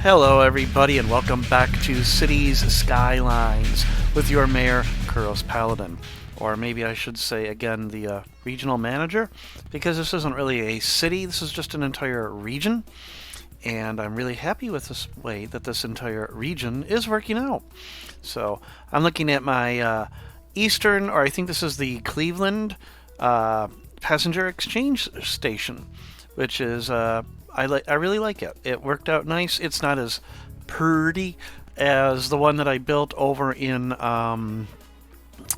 Hello, everybody, and welcome back to Cities Skylines with your mayor, Kuros Paladin. Or maybe I should say, again, the regional manager, because this isn't really a city, this is just an entire region. And I'm really happy with this way that this entire region is working out. So I'm looking at my eastern, or I think this is the Cleveland passenger exchange station, which is I really like it. It worked out nice. It's not as pretty as the one that I built over in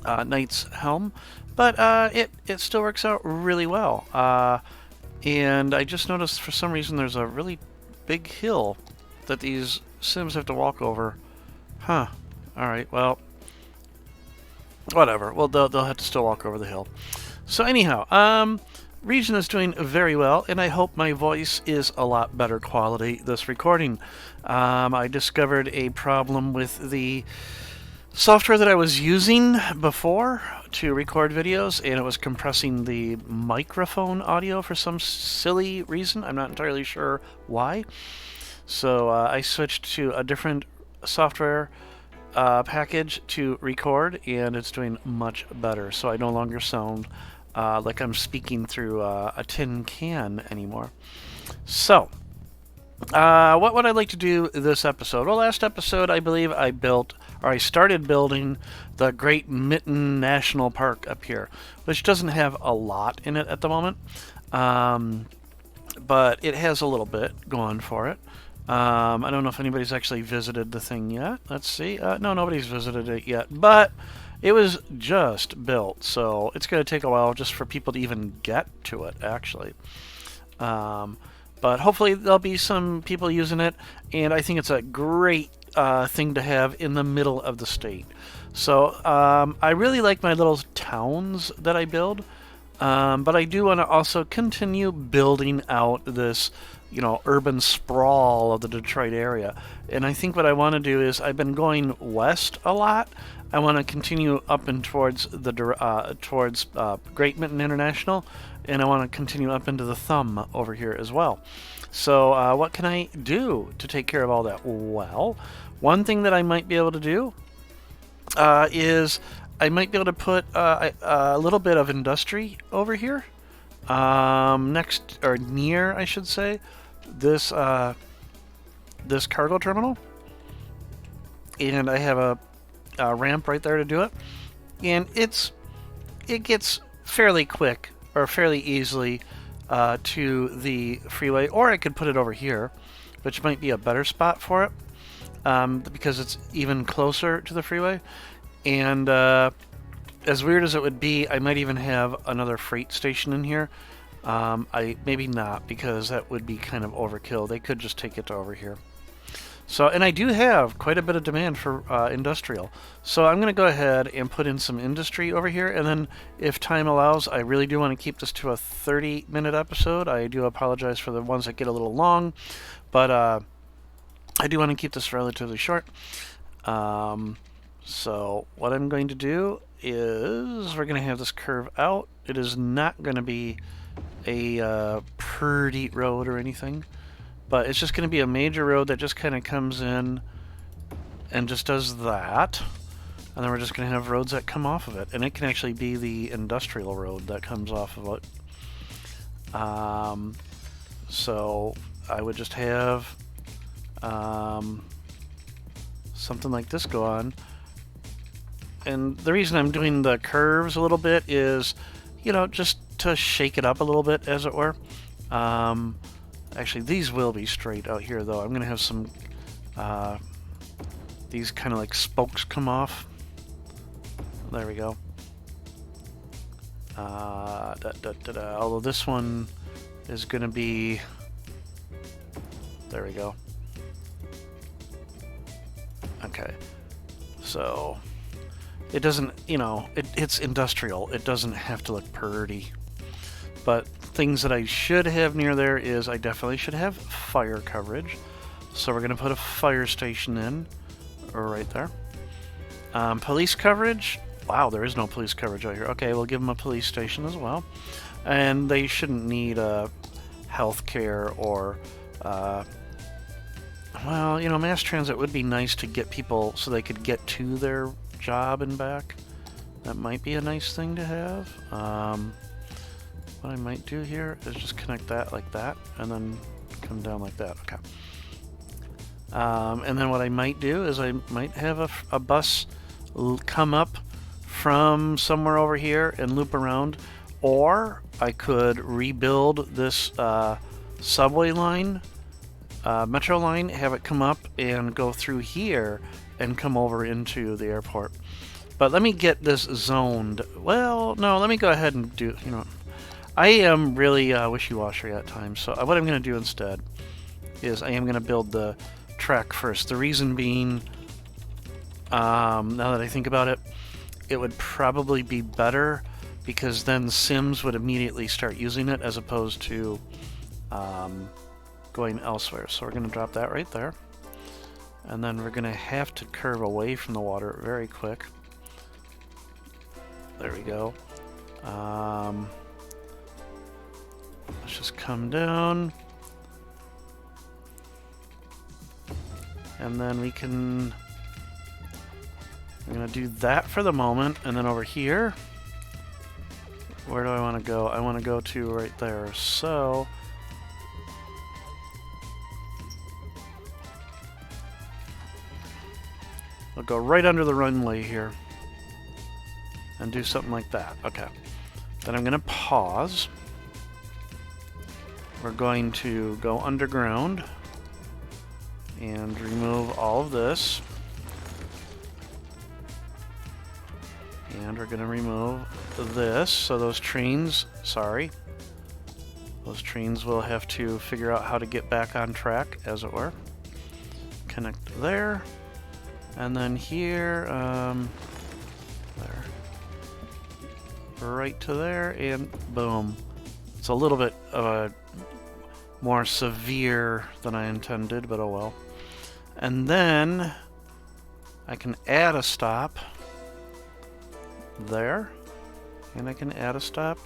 Knight's Helm, but it still works out really well. And I just noticed for some reason there's a really big hill that these Sims have to walk over. Huh. Alright, well, whatever. Well, they'll have to still walk over the hill. So anyhow, region is doing very well, and I hope my voice is a lot better quality this recording. I discovered a problem with the software that I was using before to record videos, and it was compressing the microphone audio for some silly reason. I'm not entirely sure why. So I switched to a different software package to record, and it's doing much better. So I no longer sound like I'm speaking through a tin can anymore. So, what would I like to do this episode? Well, last episode, I believe I started building the Great Midland National Park up here, which doesn't have a lot in it at the moment, but it has a little bit going for it. I don't know if anybody's actually visited the thing yet. Let's see. No, nobody's visited it yet, but it was just built, so it's going to take a while just for people to even get to it, actually. But hopefully there'll be some people using it, and I think it's a great thing to have in the middle of the state. So I really like my little towns that I build, but I do want to also continue building out this, urban sprawl of the Detroit area. And I think what I want to do is, I've been going west a lot. I want to continue up and towards Great Midland International, and I want to continue up into the Thumb over here as well. So what can I do to take care of all that? Well, one thing that I might be able to do is I might be able to put a little bit of industry over here, next, or near, I should say, this this cargo terminal, and I have a ramp right there to do it, and it gets fairly quick, or fairly easily, to the freeway, or I could put it over here, which might be a better spot for it, because it's even closer to the freeway. And as weird as it would be, I might even have another freight station in here. Maybe not, because that would be kind of overkill. They could just take it to over here. So, and I do have quite a bit of demand for industrial. So I'm going to go ahead and put in some industry over here, and then if time allows, I really do want to keep this to a 30-minute episode. I do apologize for the ones that get a little long, but I do want to keep this relatively short. So what I'm going to do is, we're going to have this curve out. It is not going to be a pretty road or anything, but it's just going to be a major road that just kind of comes in and just does that. And then we're just going to have roads that come off of it. And it can actually be the industrial road that comes off of it. So I would just have something like this go on. And the reason I'm doing the curves a little bit is, just to shake it up a little bit, as it were. Actually, these will be straight out here, though. I'm going to have some, these kind of like spokes come off. There we go. Although this one is going to be, there we go. Okay. So it doesn't, it's industrial. It doesn't have to look pretty. But things that I should have near there is, I definitely should have fire coverage. So we're going to put a fire station in right there. Police coverage. Wow, there is no police coverage out here. Okay, we'll give them a police station as well. And they shouldn't need health care or Well, you know, mass transit would be nice to get people so they could get to their job and back. That might be a nice thing to have. What I might do here is just connect that like that, and then come down like that. Okay. And then what I might do is I might have a bus come up from somewhere over here and loop around, or I could rebuild this subway line, metro line, have it come up and go through here and come over into the airport. But let me get this zoned. Well, no, let me go ahead and do, you know, I am really wishy-washy at times, so what I'm going to do instead is I am going to build the track first. The reason being, now that I think about it, it would probably be better because then Sims would immediately start using it as opposed to going elsewhere. So we're going to drop that right there. And then we're going to have to curve away from the water very quick. There we go. Let's just come down. And then we can... I'm going to do that for the moment. And then over here... Where do I want to go? I want to go to right there. So... I'll go right under the runway here. And do something like that. Okay. Then I'm going to pause. We're going to go underground and remove all of this. And we're going to remove this. So those trains, sorry. Those trains will have to figure out how to get back on track, as it were. Connect there. And then here, there. Right to there, and boom. It's a little bit of a more severe than I intended, but oh well. And then I can add a stop there, and I can add a stop.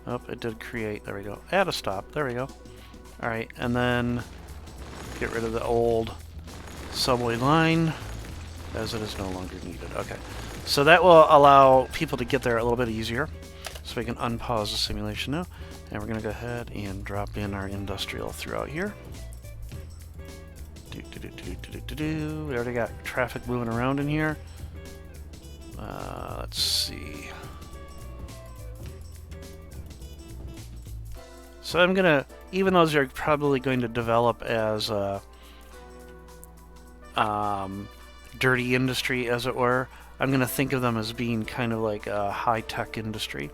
Oh, it did create. There we go. Add a stop. There we go. All right, and then get rid of the old subway line as it is no longer needed. Okay. So that will allow people to get there a little bit easier. So we can unpause the simulation now. And we're going to go ahead and drop in our industrial throughout here. We already got traffic moving around in here. Let's see. So I'm going to, even though they're probably going to develop as dirty industry, as it were, I'm going to think of them as being kind of like a high-tech industry.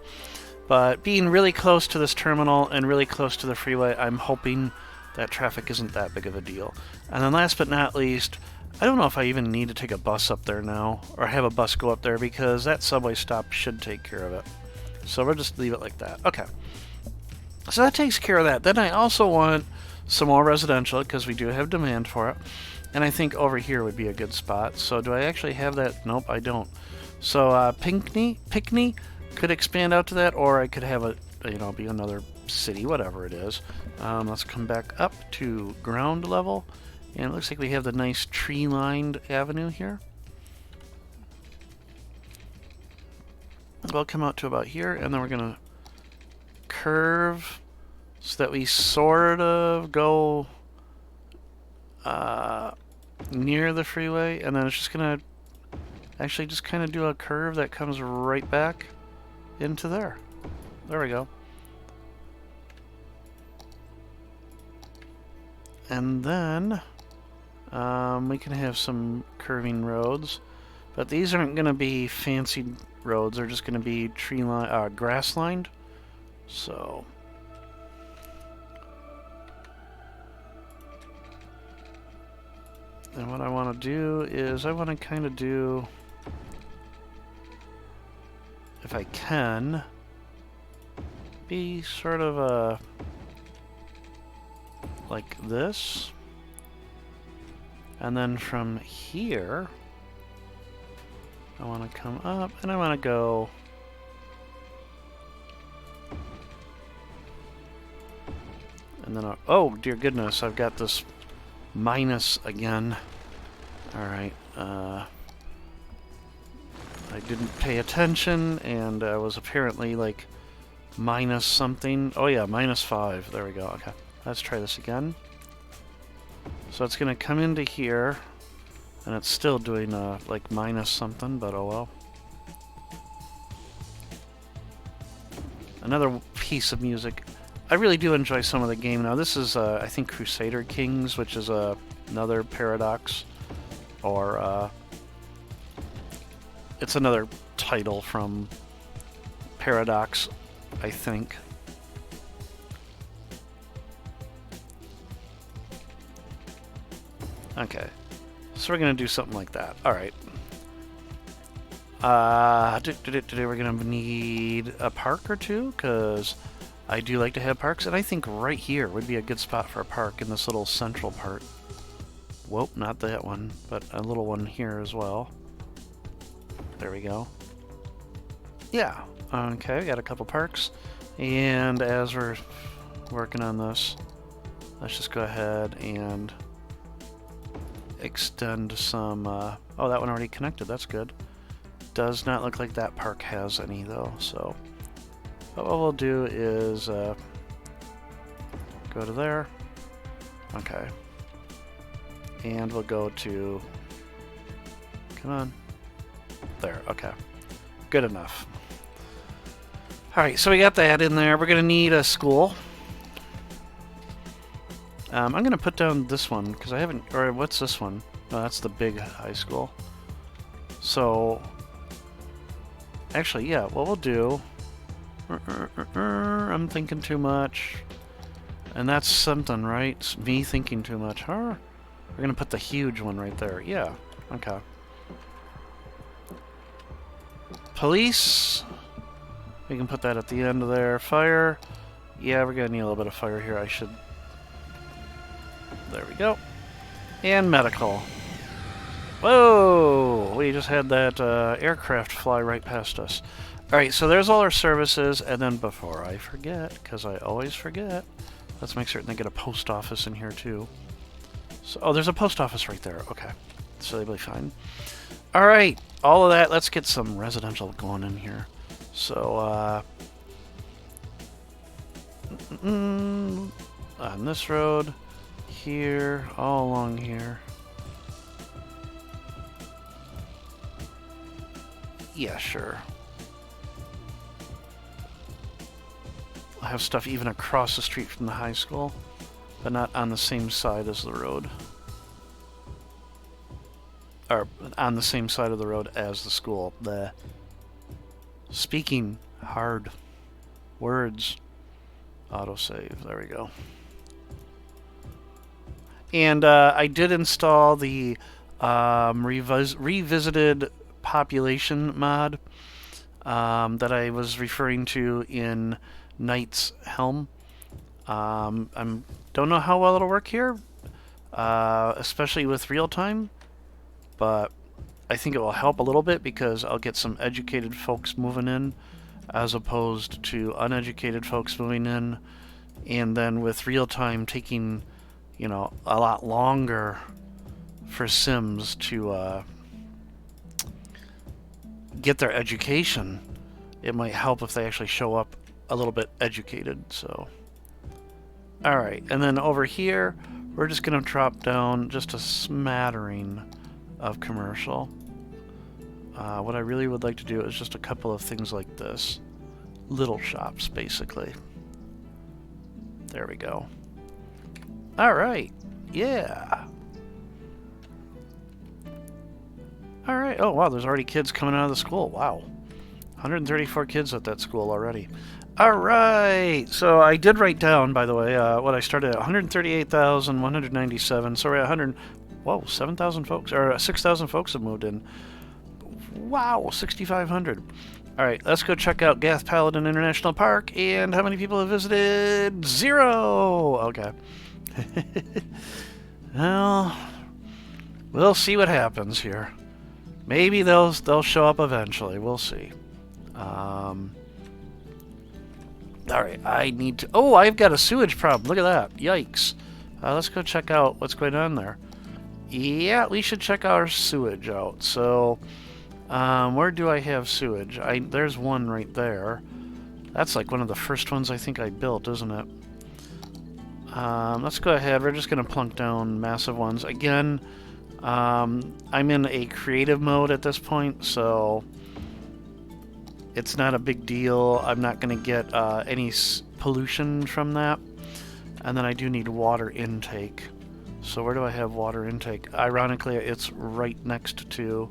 But being really close to this terminal and really close to the freeway, I'm hoping that traffic isn't that big of a deal. And then last but not least, I don't know if I even need to take a bus up there now, or have a bus go up there, because that subway stop should take care of it. So we'll just leave it like that. Okay. So that takes care of that. Then I also want some more residential, because we do have demand for it. And I think over here would be a good spot. So do I actually have that? Nope, I don't. So Pinckney could expand out to that, or I could have it, you know, be another city, whatever it is. Let's come back up to ground level. And it looks like we have the nice tree-lined avenue here. We'll come out to about here, and then we're going to curve so that we sort of go near the freeway, and then it's just going to actually just kind of do a curve that comes right back into there. There we go. And then we can have some curving roads, but these aren't going to be fancy roads. They're just going to be grass lined. So and what I want to do is I want to kind of do, if I can, be sort of a like this. And then from here, I want to come up and I want to go and then oh dear goodness, I've got this minus again. Alright, I didn't pay attention, and I was apparently, like, minus something. Oh yeah, -5. There we go. Okay, let's try this again. So it's going to come into here, and it's still doing, like, minus something, but oh well. Another piece of music. I really do enjoy some of the game. Now, this is, I think, Crusader Kings, which is another Paradox, or, it's another title from Paradox, I think. Okay, so we're gonna do something like that. All right. We're gonna need a park or two, because I do like to have parks, and I think right here would be a good spot for a park in this little central part. Whoa, not that one, but a little one here as well. There we go. Yeah, okay, we got a couple parks, and as we're working on this, let's just go ahead and extend some, oh, that one already connected, that's good. Does not look like that park has any, though, so what we'll do is go to there. Okay. And we'll go to, come on. There, okay. Good enough. Alright, so we got that in there. We're going to need a school. I'm going to put down this one, because I haven't, or what's this one? No, that's the big high school. So, actually, yeah, what we'll do, I'm thinking too much. And that's something, right? It's me thinking too much. Huh? We're going to put the huge one right there. Yeah, okay. Police. We can put that at the end of there. Fire. Yeah, we're going to need a little bit of fire here. I should... There we go. And medical. Whoa! We just had that aircraft fly right past us. Alright, so there's all our services, and then before I forget, because I always forget, let's make certain they get a post office in here too. So, oh, there's a post office right there. Okay. So they'll be fine. Alright, all of that, let's get some residential going in here. So, on this road, here, all along here. Yeah, sure. I'll have stuff even across the street from the high school, but not on the same side as the road. Or on the same side of the road as the school. The speaking hard words. Autosave. There we go. And I did install the revisited population mod that I was referring to in Knight's Helm. I don't know how well it'll work here, especially with real time, but I think it will help a little bit because I'll get some educated folks moving in as opposed to uneducated folks moving in, and then with real time taking, you know, a lot longer for Sims to get their education. It might help if they actually show up a little bit educated. So, alright, and then over here we're just gonna drop down just a smattering of commercial. What I really would like to do is just a couple of things like this. Little shops, basically. There we go. Alright, yeah. Alright, oh wow, there's already kids coming out of the school. Wow. 134 kids at that school already. Alright, so I did write down, by the way, what I started at 138,197, so we're at 100, whoa, 7,000 folks, or 6,000 folks have moved in. Wow, 6,500. Alright, let's go check out Gath Paladin International Park, and how many people have visited? 0! Okay. Well, we'll see what happens here. Maybe they'll show up eventually, we'll see. Alright, I need to... Oh, I've got a sewage problem. Look at that. Yikes. Let's go check out what's going on there. Yeah, we should check our sewage out. So, where do I have sewage? There's one right there. That's like one of the first ones I think I built, isn't it? Let's go ahead. We're just going to plunk down massive ones. Again, I'm in a creative mode at this point, so it's not a big deal. I'm not going to get any pollution from that. And then I do need water intake. So where do I have water intake? Ironically, it's right next to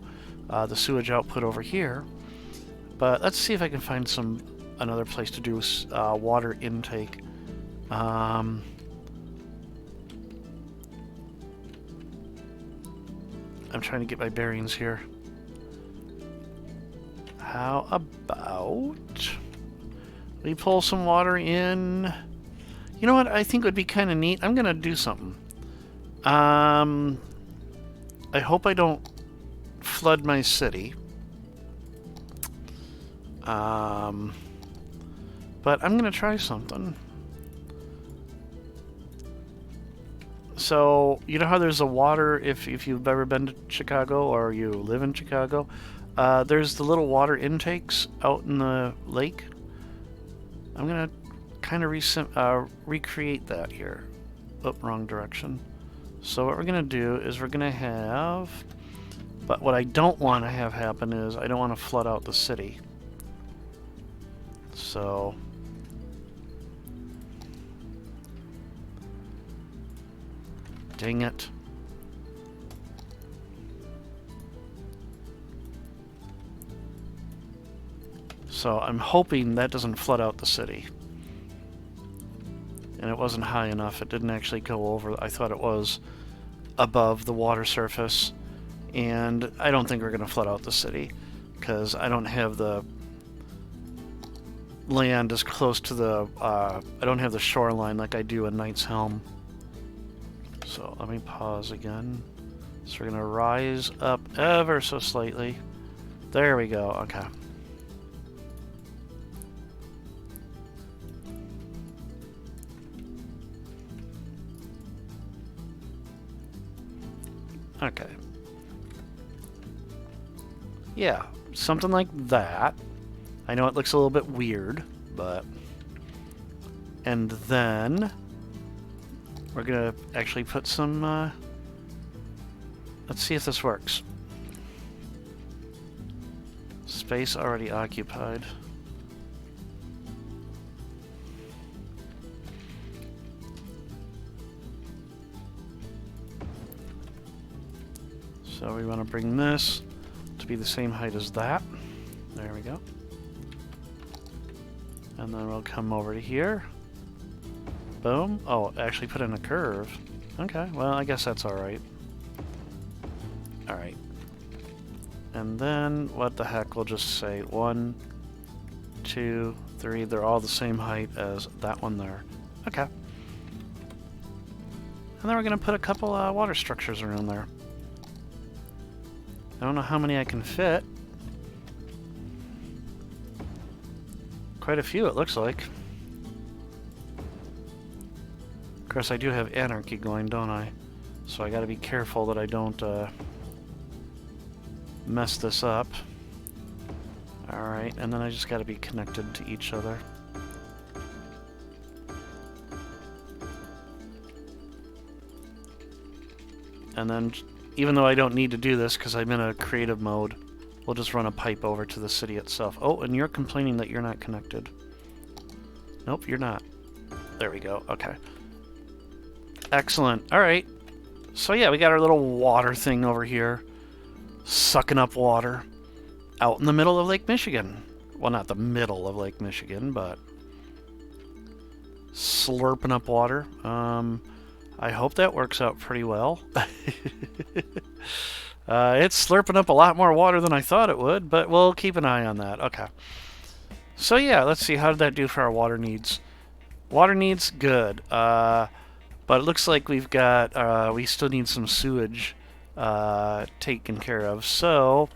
the sewage output over here. But let's see if I can find another place to do water intake. I'm trying to get my bearings here. How about we pull some water in? You know what I think would be kind of neat? I'm going to do something. I hope I don't flood my city. But I'm going to try something. So, you know how there's a water, if you've ever been to Chicago or you live in Chicago, there's the little water intakes out in the lake. I'm going to kind of recreate that here. Oh, wrong direction. So what we're going to do is we're going to have... But what I don't want to have happen is I don't want to flood out the city. So... Dang it. So I'm hoping that doesn't flood out the city. And it wasn't high enough. It didn't actually go over. I thought it was above the water surface. And I don't think we're going to flood out the city, because I don't have the land as close to the... I don't have the shoreline like I do in Knight's Helm. So let me pause again. So we're going to rise up ever so slightly. There we go. Okay. Okay. Yeah, something like that. I know it looks a little bit weird, but... And then... We're gonna actually put some, let's see if this works. Space already occupied. So we want to bring this to be the same height as that. There we go. And then we'll come over to here. Boom. Oh, actually put in a curve. Okay, well, I guess that's alright. Alright. And then, what the heck, we'll just say 1, 2, 3. They're all the same height as that one there. Okay. And then we're going to put a couple water structures around there. I don't know how many I can fit. Quite a few, it looks like. Of course, I do have anarchy going, don't I? So I gotta be careful that I don't mess this up. Alright, and then I just gotta be connected to each other. And then, even though I don't need to do this because I'm in a creative mode, we'll just run a pipe over to the city itself. Oh, and you're complaining that you're not connected. Nope, you're not. There we go, okay. Excellent. Alright. So yeah, we got our little water thing over here. Sucking up water. Out in the middle of Lake Michigan. Well, not the middle of Lake Michigan, but... Slurping up water. I hope that works out pretty well. It's slurping up a lot more water than I thought it would, but we'll keep an eye on that. Okay. So yeah, let's see. How did that do for our water needs? Water needs, good. But it looks like we've got, we still need some sewage taken care of. So,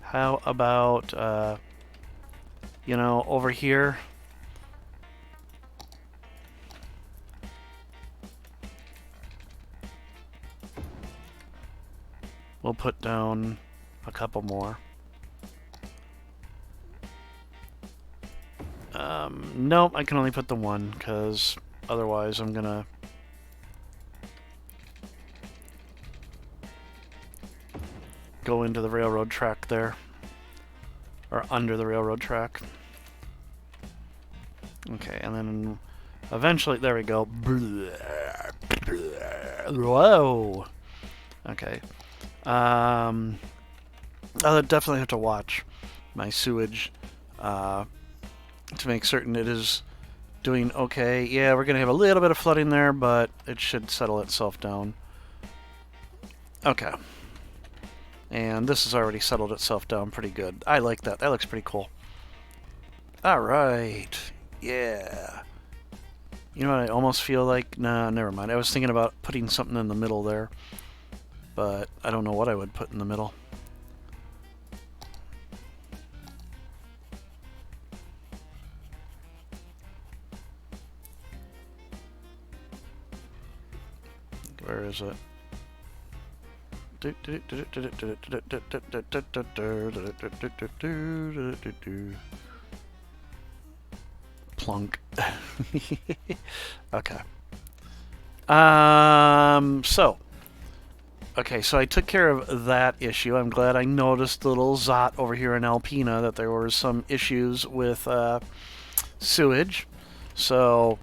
how about, you know, over here? we'll put down a couple more. Nope, I can only put the one, because otherwise I'm gonna... go into the railroad track there. Or under the railroad track. Okay, and then eventually, there we go. Whoa! Okay. I'll definitely have to watch my sewage to make certain it is doing okay. Yeah, we're going to have a little bit of flooding there, but it should settle itself down. Okay. And this has already settled itself down pretty good. I like that. That looks pretty cool. Alright. Yeah. You know what I almost feel like? Nah, never mind. I was thinking about putting something in the middle there. But I don't know what I would put in the middle. Where is it? Plunk. Okay. So I took care of that issue. I'm glad I noticed the little Zot over here in Alpena that there were some issues with sewage. So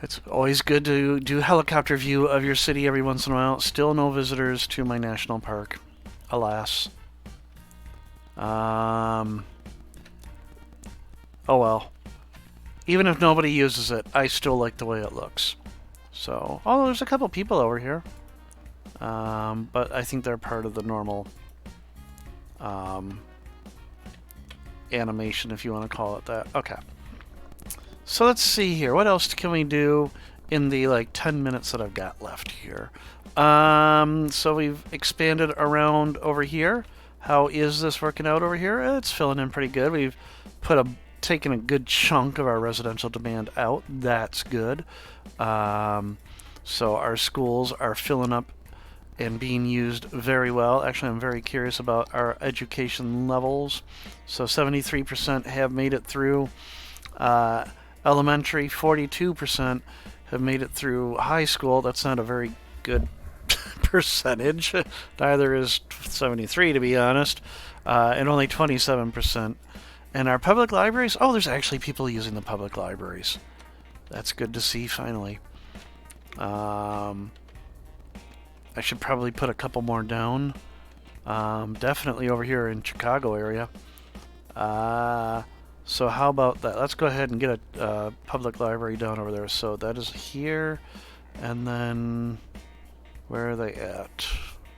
it's always good to do helicopter view of your city every once in a while. Still no visitors to my national park, alas. Oh well. Even if nobody uses it, I still like the way it looks. So, oh, there's a couple people over here. But I think they're part of the normal animation, if you want to call it that. Okay. So let's see here. What else can we do in the, like, 10 minutes that I've got left here? So we've expanded around over here. How is this working out over here? It's filling in pretty good. We've taken a good chunk of our residential demand out. That's good. So our schools are filling up and being used very well. Actually, I'm very curious about our education levels. So 73% have made it through elementary, 42% have made it through high school. That's not a very good percentage. Neither is 73, to be honest. And only 27%. And our public libraries, oh, there's actually people using the public libraries. That's good to see, finally. I should probably put a couple more down. Definitely over here in Chicago area. So how about that? Let's go ahead and get a public library down over there. So that is here. And then, where are they at?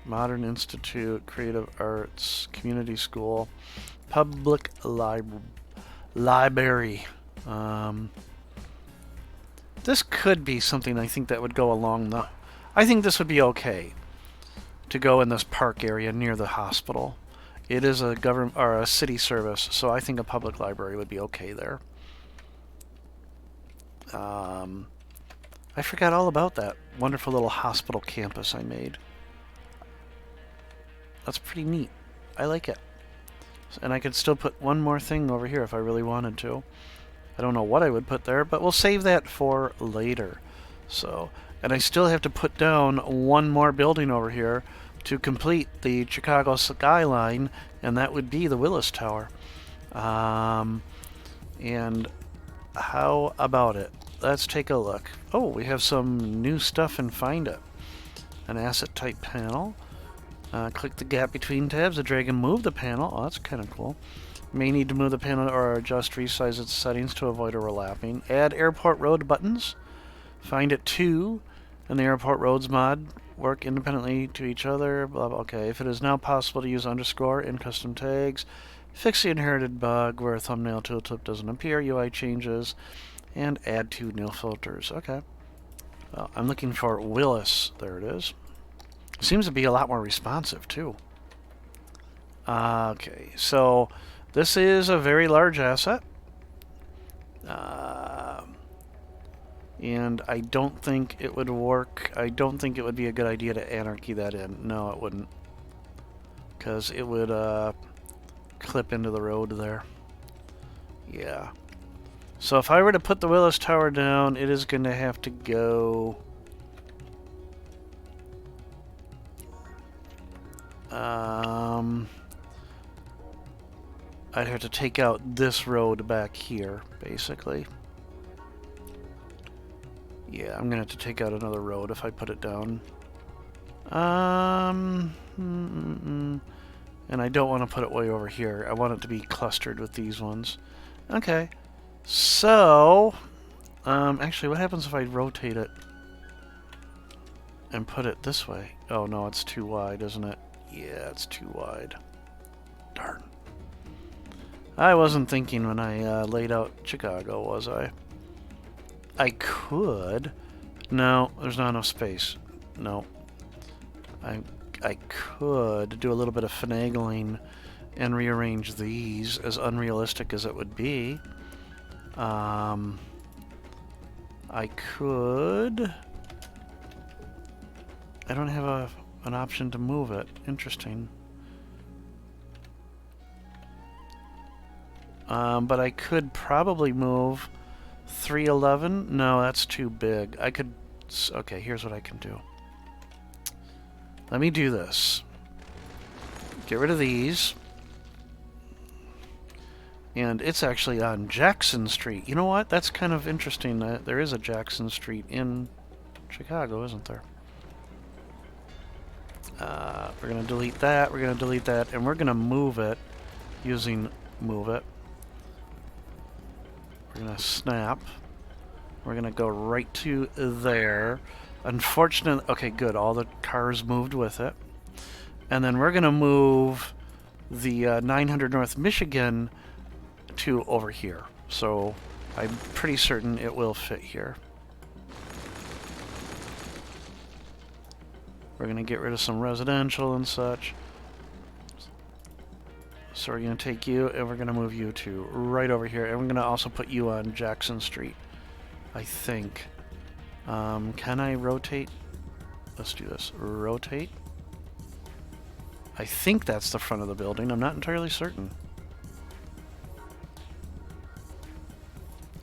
Modern Institute, Creative Arts, Community School, Public Library. This could be something I think that would go along the... I think this would be okay to go in this park area near the hospital. It is a government or a city service, so I think a public library would be okay there. I forgot all about that wonderful little hospital campus I made. That's pretty neat. I like it. And I could still put one more thing over here if I really wanted to. I don't know what I would put there, but we'll save that for later. So, and I still have to put down one more building over here to complete the Chicago Skyline, and that would be the Willis Tower. And how about it? Let's take a look. Oh, we have some new stuff in Find It. An asset type panel. Click the gap between tabs to drag and move the panel. Oh, that's kind of cool. May need to move the panel or adjust, resize its settings to avoid overlapping. Add airport road buttons. Find It 2 and the airport roads mod work independently to each other. Blah, blah. Okay, if it is now possible to use underscore in custom tags, fix the inherited bug where a thumbnail tooltip doesn't appear, UI changes, and add 2 new filters. Okay. Well, I'm looking for Willis. There it is. Seems to be a lot more responsive, too. Okay, so this is a very large asset. And I don't think it would work. I don't think it would be a good idea to anarchy that in. No, it wouldn't. because it would clip into the road there. Yeah. So if I were to put the Willis Tower down, it is going to have to go... I'd have to take out this road back here, basically. Yeah, I'm going to have to take out another road if I put it down. And I don't want to put it way over here. I want it to be clustered with these ones. Okay. So, actually, what happens if I rotate it and put it this way? Oh, no, it's too wide, isn't it? Yeah, it's too wide. Darn. I wasn't thinking when I laid out Chicago, was I? I could. No, there's not enough space. No. I could do a little bit of finagling and rearrange these, as unrealistic as it would be. I could... I don't have an option to move it. Interesting. But I could probably move 311. No, that's too big. I could... Okay, here's what I can do. Let me do this. Get rid of these. And it's actually on Jackson Street. You know what? That's kind of interesting. There is a Jackson Street in Chicago, isn't there? We're going to delete that. We're going to delete that. And we're going to move it using move it. We're going to snap. We're going to go right to there. Unfortunately, okay, good. All the cars moved with it. And then we're going to move the 900 North Michigan to over here. So I'm pretty certain it will fit here. We're going to get rid of some residential and such. So we're going to take you and we're going to move you to right over here. And we're going to also put you on Jackson Street, I think. Can I rotate? Let's do this. Rotate. I think that's the front of the building. I'm not entirely certain.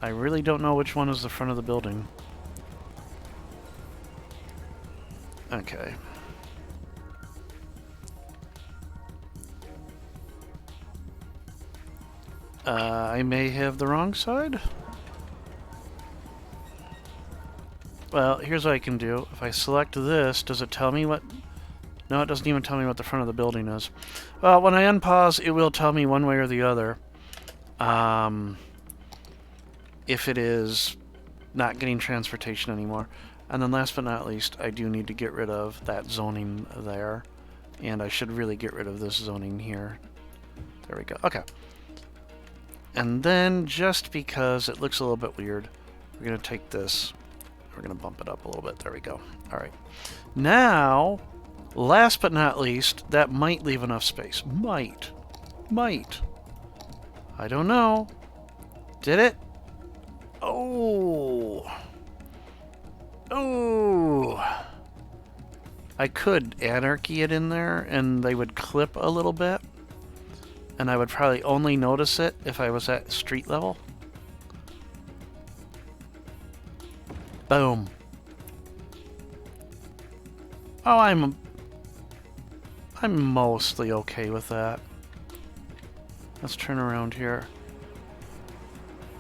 I really don't know which one is the front of the building. Okay. I may have the wrong side. Well, here's what I can do. If I select this, does it tell me what... No, it doesn't even tell me what the front of the building is. Well, when I unpause, it will tell me one way or the other. If it is not getting transportation anymore. And then last but not least, I do need to get rid of that zoning there. And I should really get rid of this zoning here. There we go. Okay. And then, just because it looks a little bit weird, we're going to take this. We're going to bump it up a little bit. There we go. All right. Now, last but not least, that might leave enough space. Might. I don't know. Did it? Oh. I could anarchy it in there, and they would clip a little bit. And I would probably only notice it if I was at street level. Boom. Oh, I'm mostly okay with that. Let's turn around here.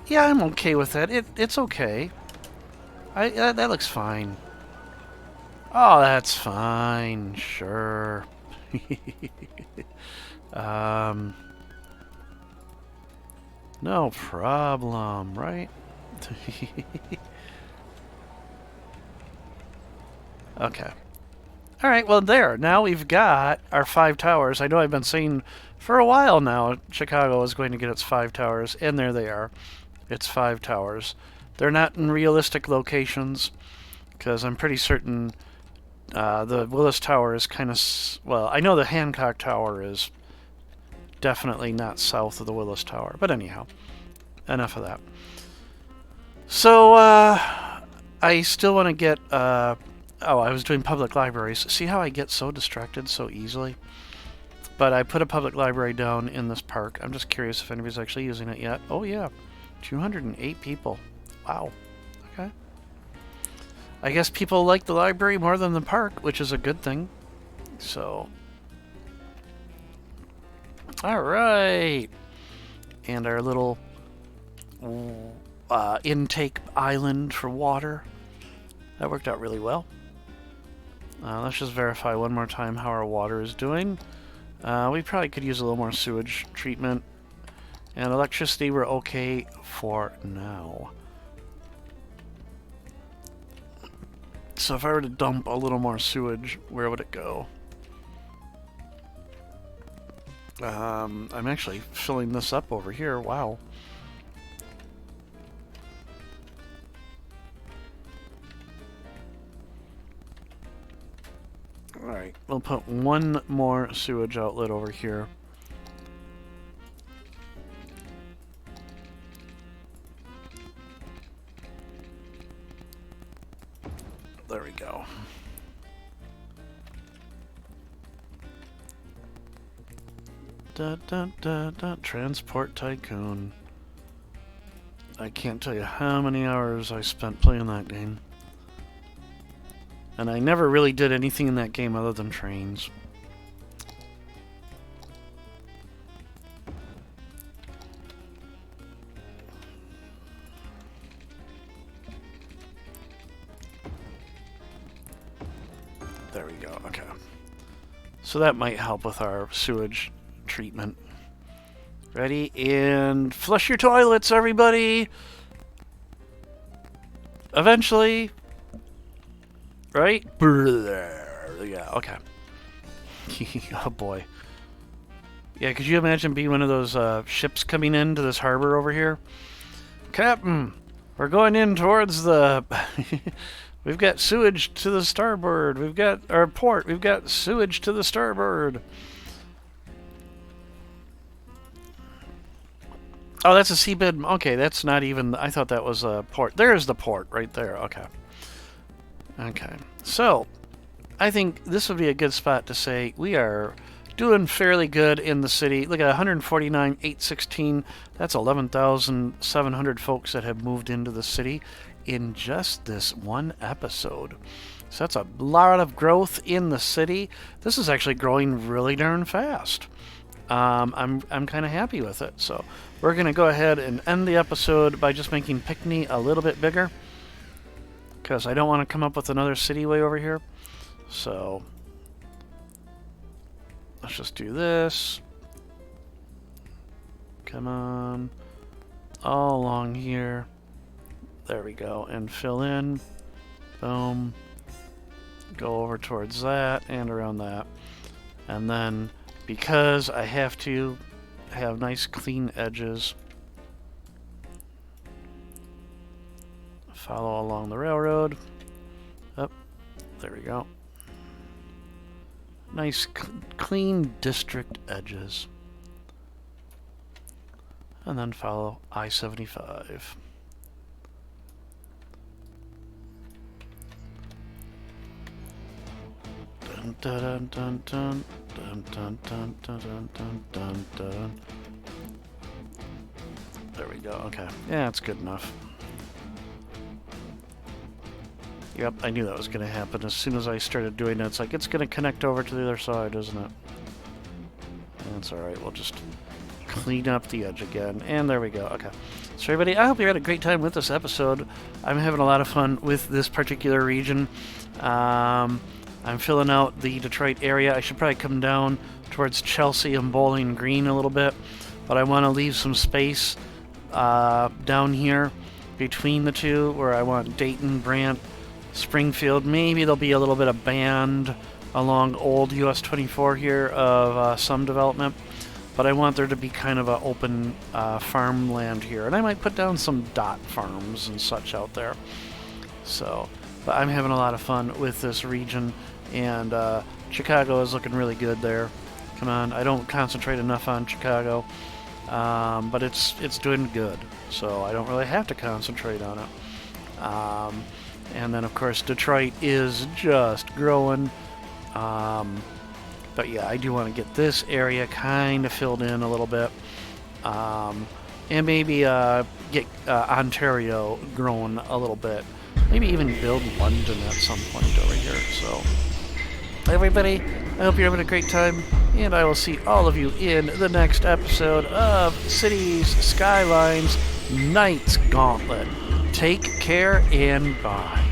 Yeah, I'm okay with that. It's okay. That looks fine. Oh, that's fine. Sure. No problem, right? Okay. Alright, well there. Now we've got our 5 towers. I know I've been saying for a while now Chicago is going to get its 5 towers, and there they are. It's 5 towers. They're not in realistic locations, because I'm pretty certain the Willis Tower is kind of... Well, I know the Hancock Tower is definitely not south of the Willis Tower. But anyhow, enough of that. So, I still want to get... oh, I was doing public libraries. See how I get so distracted so easily? But I put a public library down in this park. I'm just curious if anybody's actually using it yet. Oh yeah, 208 people. Wow. Okay. I guess people like the library more than the park, which is a good thing. So. Alright. And our little intake island for water. That worked out really well. Let's just verify one more time how our water is doing. We probably could use a little more sewage treatment. And electricity, we're okay for now. So if I were to dump a little more sewage, where would it go? I'm actually filling this up over here. Wow. Alright, we'll put one more sewage outlet over here. There we go. Da, da, da, da. Transport Tycoon. I can't tell you how many hours I spent playing that game. And I never really did anything in that game other than trains. There we go, okay. So that might help with our sewage treatment. Ready? And flush your toilets, everybody! Eventually. Right? Yeah, okay. Oh boy. Yeah, could you imagine being one of those ships coming into this harbor over here? Captain, we're going in towards the... We've got sewage to the starboard. We've got our port. We've got sewage to the starboard. Oh, that's a seabed. Okay, that's not even... I thought that was a port. There's the port right there. Okay. Okay. So, I think this would be a good spot to say we are doing fairly good in the city. Look at 149,816. That's 11,700 folks that have moved into the city in just this one episode. So that's a lot of growth in the city. This is actually growing really darn fast. I'm kind of happy with it. So we're going to go ahead and end the episode by just making Pinckney a little bit bigger, because I don't want to come up with another city way over here. So let's just do this. Come on. All along here. There we go. And fill in. Boom. Go over towards that and around that. And then, because I have to have nice clean edges, follow along the railroad. Up. There we go. Nice clean district edges. And then follow I-75. Dun dun dun dun dun dun dun dun dun dun dun. There we go. Okay. Yeah, that's good enough. Yep, I knew that was going to happen. As soon as I started doing it, it's like, it's going to connect over to the other side, isn't it? That's alright, we'll just clean up the edge again. And there we go, okay. So everybody, I hope you had a great time with this episode. I'm having a lot of fun with this particular region. I'm filling out the Detroit area. I should probably come down towards Chelsea and Bowling Green a little bit. But I want to leave some space down here between the two, where I want Dayton, Brant, Springfield. Maybe there'll be a little bit of band along old US 24 here of some development, but I want there to be kind of an open farmland here, and I might put down some dot farms and such out there. So, but I'm having a lot of fun with this region, and Chicago is looking really good there. Come on, I don't concentrate enough on Chicago, but it's doing good, so I don't really have to concentrate on it. And then, of course, Detroit is just growing. But yeah, I do want to get this area kind of filled in a little bit. And maybe get Ontario growing a little bit. Maybe even build London at some point over here. So, everybody, I hope you're having a great time, and I will see all of you in the next episode of Cities Skylines Knight's Gauntlet. Take care and bye.